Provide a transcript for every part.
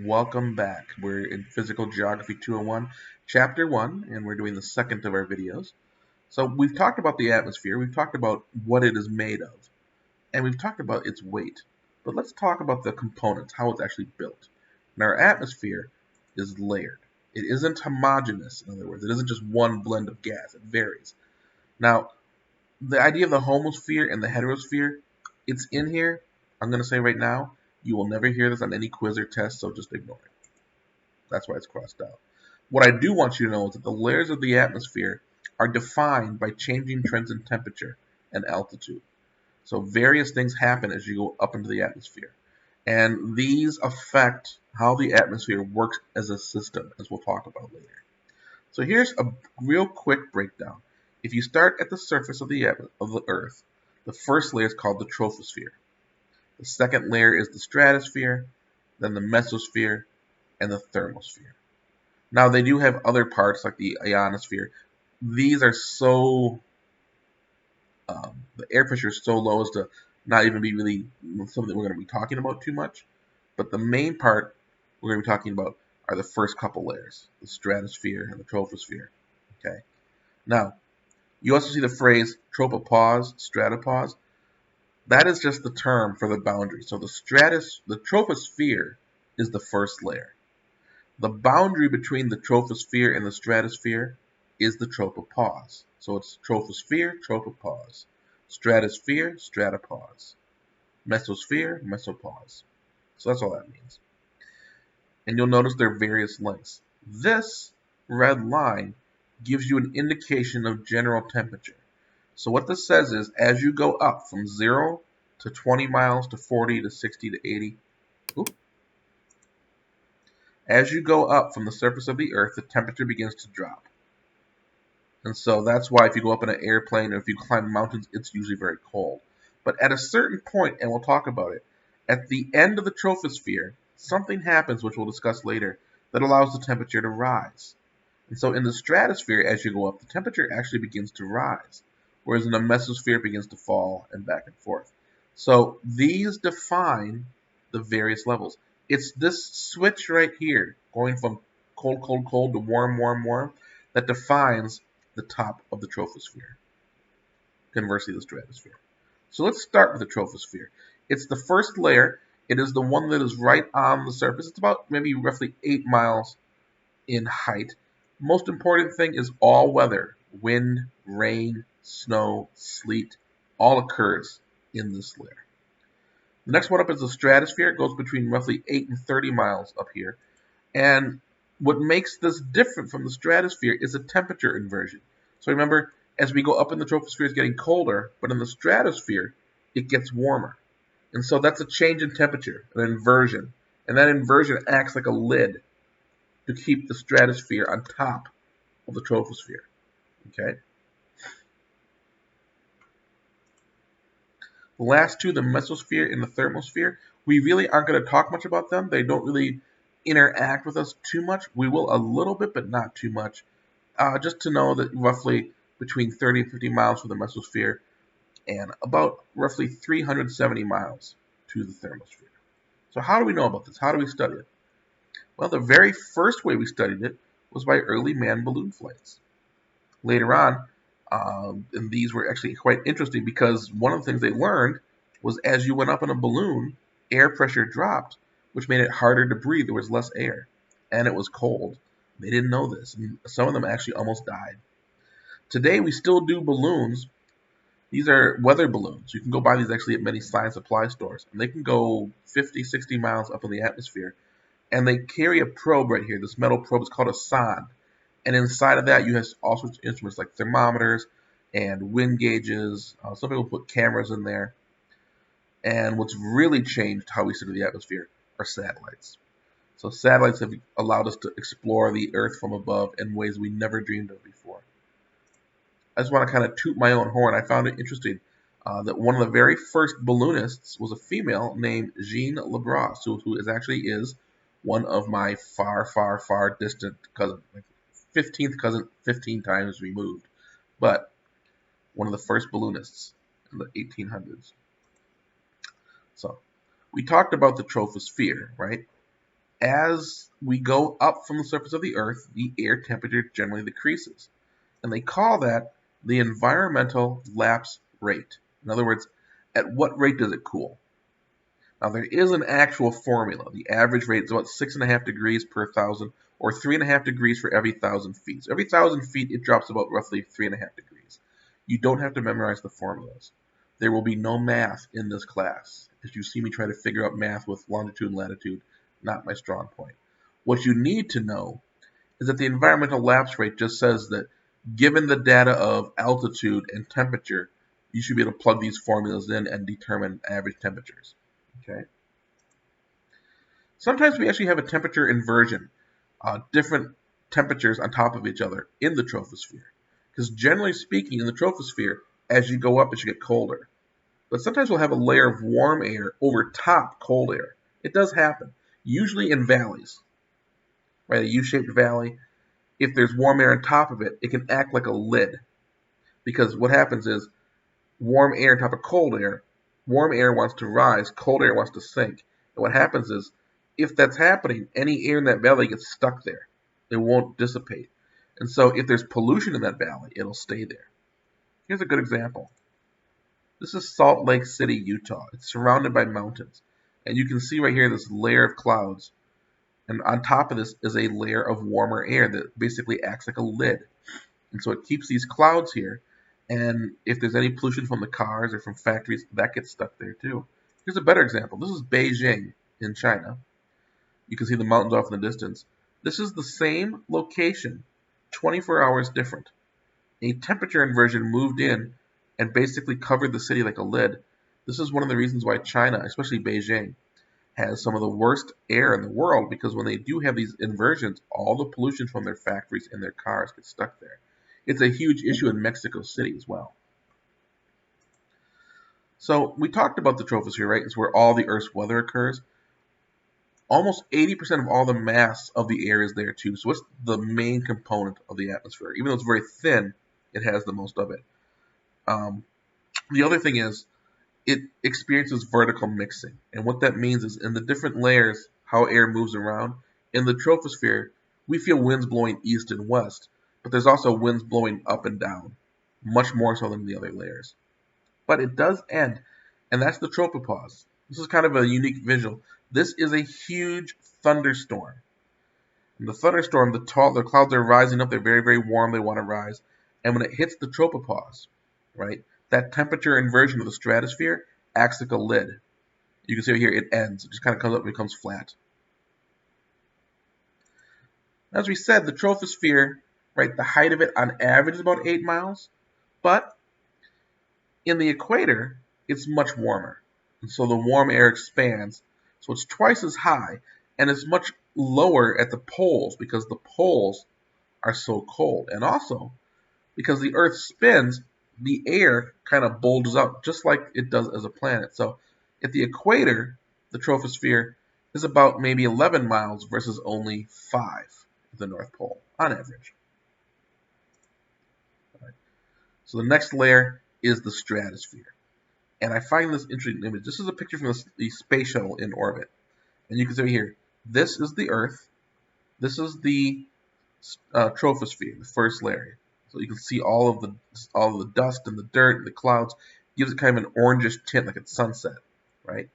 Welcome back. We're in Physical Geography 201, Chapter 1, and we're doing the second of our videos. So we've talked about the atmosphere, we've talked about what it is made of, and we've talked about its weight. But let's talk about the components, how it's actually built. And our atmosphere is layered. It isn't homogeneous, in other words. It isn't just one blend of gas. It varies. Now, the idea of the homosphere and the heterosphere, it's in here. I'm going to say right now, you will never hear this on any quiz or test, so just ignore it. That's why it's crossed out. What I do want you to know is that the layers of the atmosphere are defined by changing trends in temperature and altitude. So various things happen as you go up into the atmosphere. And these affect how the atmosphere works as a system, as we'll talk about later. So here's a real quick breakdown. If you start at the surface of the Earth, the first layer is called the troposphere. The second layer is the stratosphere, then the mesosphere, and the thermosphere. Now they do have other parts like the ionosphere. These are so the air pressure is so low as to not even be really something we're going to be talking about too much. But the main part we're going to be talking about are the first couple layers, the stratosphere and the troposphere. Okay. Now you also see the phrase tropopause, stratopause. That is just the term for the boundary. So the troposphere is the first layer. The boundary between the troposphere and the stratosphere is the tropopause. So it's troposphere, tropopause. Stratosphere, stratopause. Mesosphere, mesopause. So that's all that means. And you'll notice there are various lengths. This red line gives you an indication of general temperature. So what this says is as you go up from 0 to 20 miles to 40 to 60 to 80, as you go up from the surface of the Earth, the temperature begins to drop. And so that's why if you go up in an airplane or if you climb mountains, it's usually very cold. But at a certain point, and we'll talk about it, at the end of the troposphere, something happens, which we'll discuss later, that allows the temperature to rise. And so in the stratosphere, as you go up, the temperature actually begins to rise, whereas in the mesosphere, it begins to fall and back and forth. So these define the various levels. It's this switch right here, going from cold, cold, cold to warm, warm, warm, that defines the top of the troposphere. Conversely, the stratosphere. So let's start with the troposphere. It's the first layer. It is the one that is right on the surface. It's about maybe roughly 8 miles in height. Most important thing is all weather. Wind, rain, snow, sleet, all occurs in this layer. The next one up is the stratosphere. It goes between roughly 8 and 30 miles up here. And what makes this different from the stratosphere is a temperature inversion. So remember, as we go up in the troposphere, it's getting colder, but in the stratosphere, it gets warmer. And so that's a change in temperature, an inversion. And that inversion acts like a lid to keep the stratosphere on top of the troposphere. Okay? The last two, the mesosphere and the thermosphere, we really aren't going to talk much about them. They don't really interact with us too much. We will a little bit, but not too much. Just to know that roughly between 30 and 50 miles from the mesosphere and about roughly 370 miles to the thermosphere. So how do we know about this? How do we study it? Well, the very first way we studied it was by early manned balloon flights. Later on, and these were actually quite interesting because one of the things they learned was as you went up in a balloon, air pressure dropped, which made it harder to breathe. There was less air, and it was cold. They didn't know this, and some of them actually almost died. Today, we still do balloons. These are weather balloons. You can go buy these actually at many science supply stores, and they can go 50, 60 miles up in the atmosphere. And they carry a probe right here. This metal probe is called a sonde. And inside of that, you have all sorts of instruments like thermometers and wind gauges. Some people put cameras in there. And what's really changed how we study the atmosphere are satellites. So satellites have allowed us to explore the Earth from above in ways we never dreamed of before. I just want to kind of toot my own horn. I found it interesting that one of the very first balloonists was a female named Jeanne Labrosse, who is one of my far, far, far distant cousins, like 15th cousin, 15 times removed, but one of the first balloonists in the 1800s. So we talked about the troposphere, right? as we go up from the surface of the Earth, the air temperature generally decreases. And they call that the environmental lapse rate. In other words, at what rate does it cool? Now, there is an actual formula. The average rate is about 6.5 degrees per 1,000, or 3.5 degrees for every 1,000 feet. So every 1,000 feet, it drops about roughly 3.5 degrees. You don't have to memorize the formulas. There will be no math in this class. As you see me try to figure out math with longitude and latitude, not my strong point. What you need to know is that the environmental lapse rate just says that given the data of altitude and temperature, you should be able to plug these formulas in and determine average temperatures. Okay. Sometimes we actually have a temperature inversion, different temperatures on top of each other in the troposphere. Because generally speaking, in the troposphere, as you go up, it should get colder. But sometimes we'll have a layer of warm air over top cold air. It does happen, usually in valleys, right? A U-shaped valley. If there's warm air on top of it, it can act like a lid. Because what happens is warm air on top of cold air, warm air wants to rise, cold air wants to sink. And what happens is, if that's happening, any air in that valley gets stuck there. It won't dissipate. And so if there's pollution in that valley, it'll stay there. Here's a good example. This is Salt Lake City, Utah. It's surrounded by mountains. And you can see right here this layer of clouds. And on top of this is a layer of warmer air that basically acts like a lid. And so it keeps these clouds here. And if there's any pollution from the cars or from factories, that gets stuck there too. Here's a better example. This is Beijing in China. You can see the mountains off in the distance. This is the same location, 24 hours different. A temperature inversion moved in and basically covered the city like a lid. This is one of the reasons why China, especially Beijing, has some of the worst air in the world, because when they do have these inversions, all the pollution from their factories and their cars gets stuck there. It's a huge issue in Mexico City as well. So we talked about the troposphere, right? It's where all the Earth's weather occurs. Almost 80% of all the mass of the air is there too. So it's the main component of the atmosphere. Even though it's very thin, it has the most of it. The other thing is, it experiences vertical mixing. And what that means is, in the different layers, how air moves around. In the troposphere, we feel winds blowing east and west, but there's also winds blowing up and down, much more so than the other layers. But it does end, and that's the tropopause. This is kind of a unique visual. This is a huge thunderstorm. In the thunderstorm, the clouds are rising up. They're very, very warm. They want to rise. And when it hits the tropopause, right, that temperature inversion of the stratosphere acts like a lid. You can see right here, it ends. It just kind of comes up and becomes flat. As we said, the troposphere, right, the height of it on average is about 8 miles. But in the equator, it's much warmer. And so the warm air expands. So it's twice as high. And it's much lower at the poles, because the poles are so cold. And also, because the Earth spins, the air kind of bulges up just like it does as a planet. So at the equator, the troposphere is about maybe 11 miles versus only 5 at the North Pole on average. Right. So the next layer is the stratosphere. And I find this interesting image. This is a picture from the space shuttle in orbit. And you can see here, this is the Earth. This is the troposphere, the first layer. So you can see all of the dust and the dirt and the clouds. It gives it kind of an orangish tint, like it's sunset, right?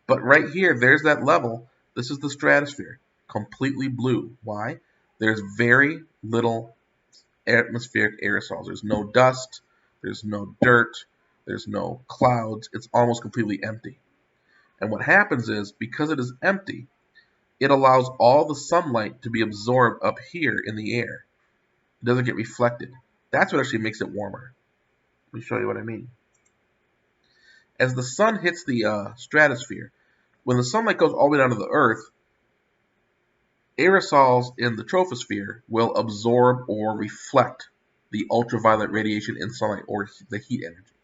But right here, there's that level. This is the stratosphere, completely blue. Why? There's very little atmospheric aerosols. There's no dust. There's no dirt. There's no clouds. It's almost completely empty. And what happens is, because it is empty, it allows all the sunlight to be absorbed up here in the air. It doesn't get reflected. That's what actually makes it warmer. Let me show you what I mean. As the sun hits the stratosphere, when the sunlight goes all the way down to the Earth, aerosols in the troposphere will absorb or reflect the ultraviolet radiation in sunlight, or the heat energy.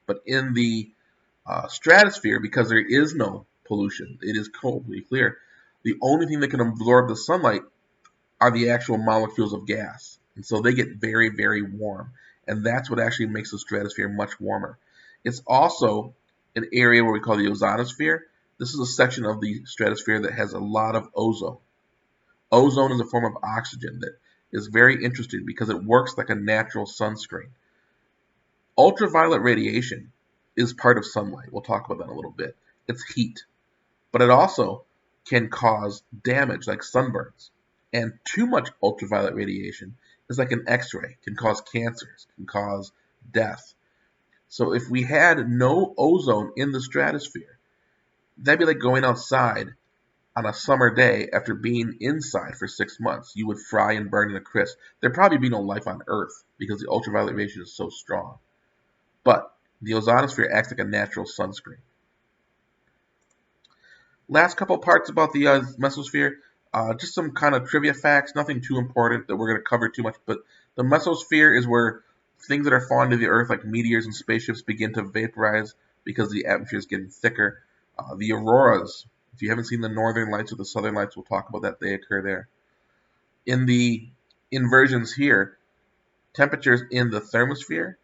But in the stratosphere, because there is no pollution, it is completely clear, the only thing that can absorb the sunlight are the actual molecules of gas. And so they get very, very warm. And that's what actually makes the stratosphere much warmer. It's also an area where we call the ozonosphere. This is a section of the stratosphere that has a lot of ozone. Ozone is a form of oxygen that is very interesting because it works like a natural sunscreen. Ultraviolet radiation is part of sunlight. We'll talk about that in a little bit. It's heat, but it also can cause damage like sunburns. And too much ultraviolet radiation is like an X-ray, can cause cancers, can cause death. So if we had no ozone in the stratosphere, that'd be like going outside on a summer day after being inside for 6 months. You would fry and burn in a crisp. There'd probably be no life on Earth because the ultraviolet radiation is so strong. But the ozonosphere acts like a natural sunscreen. Last couple parts about the mesosphere, just some kind of trivia facts, nothing too important that we're going to cover too much, but the mesosphere is where things that are falling to the Earth, like meteors and spaceships, begin to vaporize because the atmosphere is getting thicker. The auroras, if you haven't seen the northern lights or the southern lights, we'll talk about that, they occur there. In the inversions here, temperatures in the thermosphere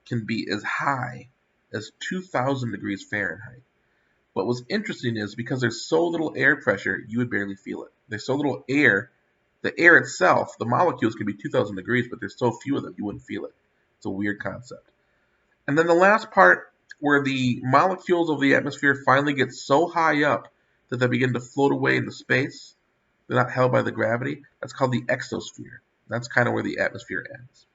can be as high as 2,000 degrees Fahrenheit. What was interesting is because there's so little air pressure, you would barely feel it. There's so little air, the air itself, the molecules can be 2,000 degrees, but there's so few of them, you wouldn't feel it. It's a weird concept. And then the last part, where the molecules of the atmosphere finally get so high up that they begin to float away into space, they're not held by the gravity, that's called the exosphere. That's kind of where the atmosphere ends.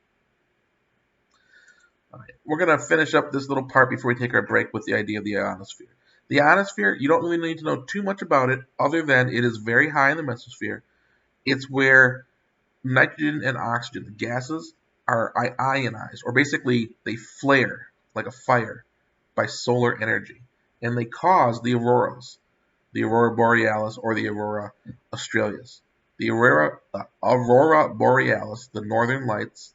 All right, we're going to finish up this little part before we take our break with the idea of the ionosphere. The ionosphere, you don't really need to know too much about it other than it is very high in the mesosphere. It's where nitrogen and oxygen, the gases, are ionized, or basically they flare like a fire by solar energy, and they cause the auroras, the aurora borealis or the aurora australis. The aurora borealis, the northern lights,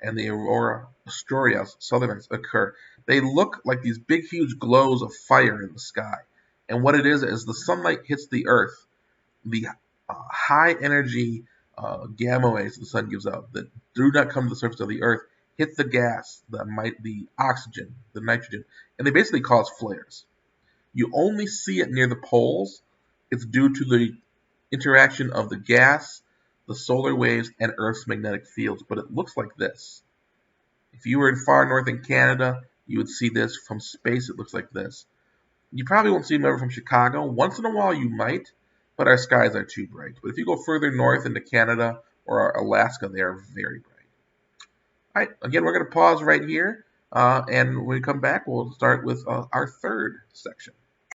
and the aurora australis, southern lights, occur. They look like these big, huge glows of fire in the sky. And what it is the sunlight hits the Earth, the high energy gamma waves the sun gives out that do not come to the surface of the Earth hit the gas, the oxygen, the nitrogen, and they basically cause flares. You only see it near the poles. It's due to the interaction of the gas, the solar waves, and Earth's magnetic fields, but it looks like this. If you were in far north in Canada, you would see this. From space, it looks like this. You probably won't see them ever from Chicago. Once in a while you might, but our skies are too bright. But if you go further north into Canada or Alaska, they are very bright. All right, again, we're going to pause right here, and when we come back, we'll start with our third section.